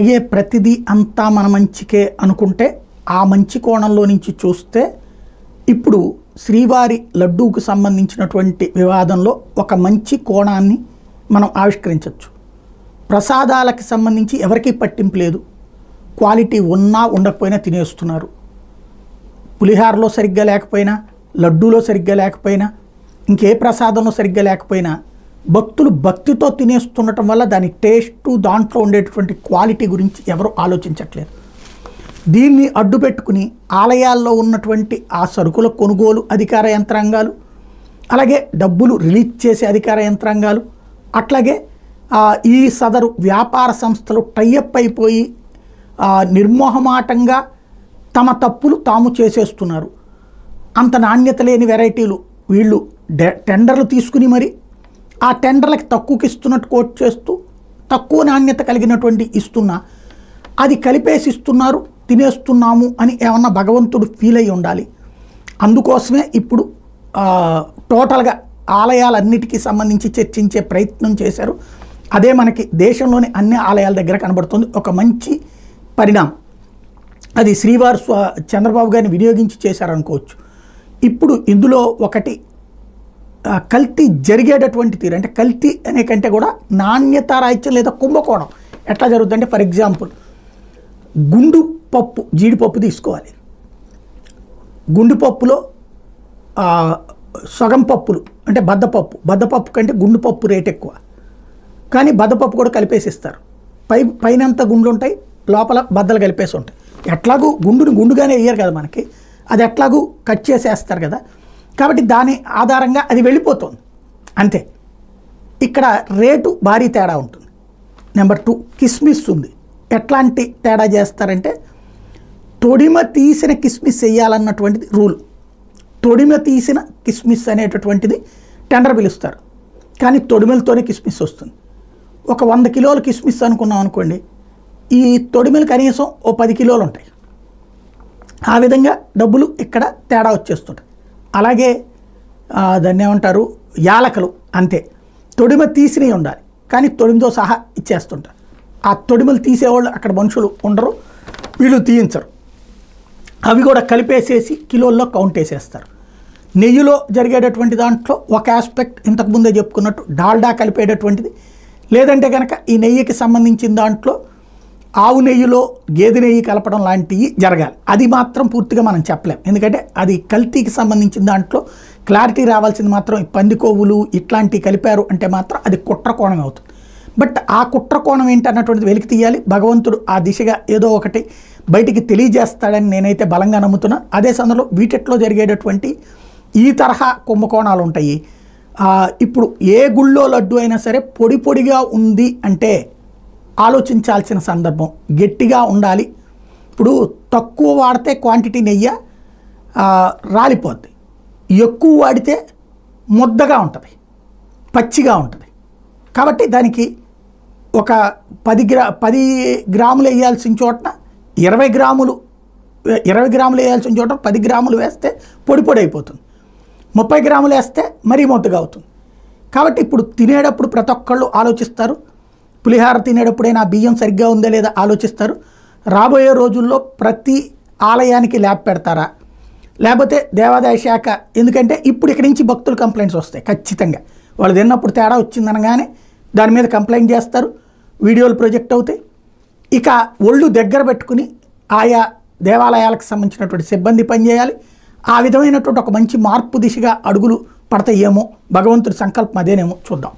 ఏ ప్రతిదీ అంతా మన మంచికే అనుకుంటే ఆ మంచి కోణంలో నుంచి చూస్తే ఇప్పుడు శ్రీవారి లడ్డూకు సంబంధించినటువంటి వివాదంలో ఒక మంచి కోణాన్ని మనం ఆవిష్కరించవచ్చు. ప్రసాదాలకు సంబంధించి ఎవరికీ పట్టింపు లేదు, క్వాలిటీ ఉన్నా ఉండకపోయినా తినేస్తున్నారు. పులిహారలో సరిగ్గా లేకపోయినా, లడ్డూలో సరిగ్గా లేకపోయినా, ఇంకే ప్రసాదంలో సరిగ్గా లేకపోయినా భక్తులు భక్తితో తినేస్తుండటం వల్ల దాని టేస్టు, దాంట్లో ఉండేటువంటి క్వాలిటీ గురించి ఎవరు ఆలోచించట్లేదు. దీన్ని అడ్డు పెట్టుకుని ఆలయాల్లో ఉన్నటువంటి ఆ సరుకుల కొనుగోలు అధికార యంత్రాంగాలు, అలాగే డబ్బులు రిలీజ్ చేసే అధికార యంత్రాంగాలు, అట్లాగే ఈ సదరు వ్యాపార సంస్థలు టైఅప్ అయిపోయి నిర్మోహమాటంగా తమ తప్పులు తాము చేసేస్తున్నారు. అంత నాణ్యత లేని వెరైటీలు వీళ్ళు టెండర్లు తీసుకుని మరి ఆ టెండర్లకు తక్కువకి ఇస్తున్నట్టు కోట్ చేస్తూ తక్కువ నాణ్యత కలిగినటువంటి ఇస్తున్నా అది కలిపేసి ఇస్తున్నారు, తినేస్తున్నాము అని ఏమన్నా భగవంతుడు ఫీల్ అయ్యి ఉండాలి. అందుకోసమే ఇప్పుడు టోటల్గా ఆలయాలన్నిటికీ సంబంధించి చర్చించే ప్రయత్నం చేశారు. అదే మనకి దేశంలోని అన్ని ఆలయాల దగ్గర కనబడుతుంది. ఒక మంచి పరిణామం. అది శ్రీవారు చంద్రబాబు గారిని వినియోగించి చేశారనుకోవచ్చు. ఇప్పుడు ఇందులో ఒకటి కల్తీ జరిగేటటువంటి తీరు, అంటే కల్తీ అనే కంటే కూడా నాణ్యత రాహిత్యం లేదా కుంభకోణం ఎట్లా జరుగుతుందంటే, ఫర్ ఎగ్జాంపుల్ గుండు పప్పు, జీడిపప్పు తీసుకోవాలి. గుండు పప్పులో సగం పప్పులు అంటే బద్దపప్పు కంటే గుండు పప్పు రేట్ ఎక్కువ, కానీ బద్దపప్పు కూడా కలిపేసి ఇస్తారు. పైనంత గుండ్లు ఉంటాయి, లోపల బద్దలు కలిపేసి ఉంటాయి. ఎట్లాగూ గుండుని గుండుగానే వేయరు కదా మనకి, అది ఎట్లాగూ కట్ చేసేస్తారు కదా, కాబట్టి దాని ఆధారంగా అది వెళ్ళిపోతుంది అంతే. ఇక్కడ రేటు భారీ తేడా ఉంటుంది. నెంబర్ 2, కిస్మిస్ ఉంది. ఎట్లాంటి తేడా చేస్తారంటే, తొడిమ తీసిన కిస్మిస్ వేయాలన్నటువంటిది రూల్. తొడిమ తీసిన కిస్మిస్ అనేటటువంటిది టెండర్ పిలుస్తారు, కానీ తొడిమలతోనే కిస్మిస్ వస్తుంది. ఒక 100 కిలోల కిస్మిస్ అనుకున్నాం అనుకోండి, ఈ తొడిమలు కనీసం ఓ 10 కిలోలు ఉంటాయి. ఆ విధంగా డబ్బులు ఇక్కడ తేడా వచ్చేస్తుంటాయి. అలాగే దాన్ని ఏమంటారు, యాలకలు అంతే. తొడిమ తీసినవి ఉండాలి, కానీ తొడిమతో సహా ఇచ్చేస్తుంటారు. ఆ తొడిమలు తీసేవాళ్ళు అక్కడ మనుషులు ఉండరు, వీళ్ళు తీయించరు. అవి కూడా కలిపేసేసి కిలోల్లో కౌంట్ వేసేస్తారు. నెయ్యిలో జరిగేటటువంటి దాంట్లో ఒక ఆస్పెక్ట్ ఇంతకుముందే చెప్పుకున్నట్టు డాల్డా కలిపేటటువంటిది, లేదంటే కనుక ఈ నెయ్యికి సంబంధించిన దాంట్లో ఆవు నెయ్యిలో గేదె నెయ్యి కలపడం లాంటివి జరగాలి. అది మాత్రం పూర్తిగా మనం చెప్పలేం, ఎందుకంటే అది కల్తీకి సంబంధించిన దాంట్లో క్లారిటీ రావాల్సింది మాత్రం పంది కొవ్వులు ఇట్లాంటివి కలిపారు అంటే మాత్రం అది కుట్ర కోణం అవుతుంది. బట్ ఆ కుట్ర కోణం ఏంటి అన్నటువంటిది వెలికి తీయాలి. భగవంతుడు ఆ దిశగా ఏదో ఒకటి బయటికి తెలియజేస్తాడని నేనైతే బలంగా నమ్ముతున్నా. అదే సందర్భంలో వీటిట్లో జరిగేటటువంటి ఈ తరహా కుంభకోణాలు ఉంటాయి. ఇప్పుడు ఏ గుళ్ళో లడ్డు అయినా సరే పొడి పొడిగా ఉంది అంటే ఆలోచించాల్సిన సందర్భం, గట్టిగా ఉండాలి. ఇప్పుడు తక్కువ వాడితే క్వాంటిటీ నెయ్యి రాలిపోద్ది, ఎక్కువ వాడితే ముద్దగా ఉంటుంది, పచ్చిగా ఉంటుంది. కాబట్టి దానికి ఒక 10 గ్రాములు వేయాల్సిన చోట 20 గ్రాములు వేయాల్సిన చోట 10 గ్రాములు వేస్తే పొడి పొడి అయిపోతుంది. 30 గ్రాములు వేస్తే మరీ ముద్దగా అవుతుంది. కాబట్టి ఇప్పుడు తినేటప్పుడు ప్రతి ఒక్కళ్ళు ఆలోచిస్తారు. పులిహార తినేటప్పుడైనా బియ్యం సరిగ్గా ఉందా లేదా ఆలోచిస్తారు. రాబోయే రోజుల్లో ప్రతి ఆలయానికి ల్యాబ్ పెడతారా, లేకపోతే దేవాదాయ శాఖ, ఎందుకంటే ఇప్పుడు ఇక్కడి నుంచి భక్తులు కంప్లైంట్స్ వస్తాయి ఖచ్చితంగా. వాళ్ళు తిన్నప్పుడు తేడా వచ్చిందనగానే దాని మీద కంప్లైంట్ చేస్తారు, వీడియోలు ప్రొజెక్ట్ అవుతాయి. ఇక ఒళ్ళు దగ్గర పెట్టుకుని ఆయా దేవాలయాలకు సంబంధించినటువంటి సిబ్బంది పనిచేయాలి. ఆ విధమైనటువంటి ఒక మంచి మార్పు దిశగా అడుగులు పడతాయేమో, భగవంతుడి సంకల్పం అదేనేమో, చూద్దాం.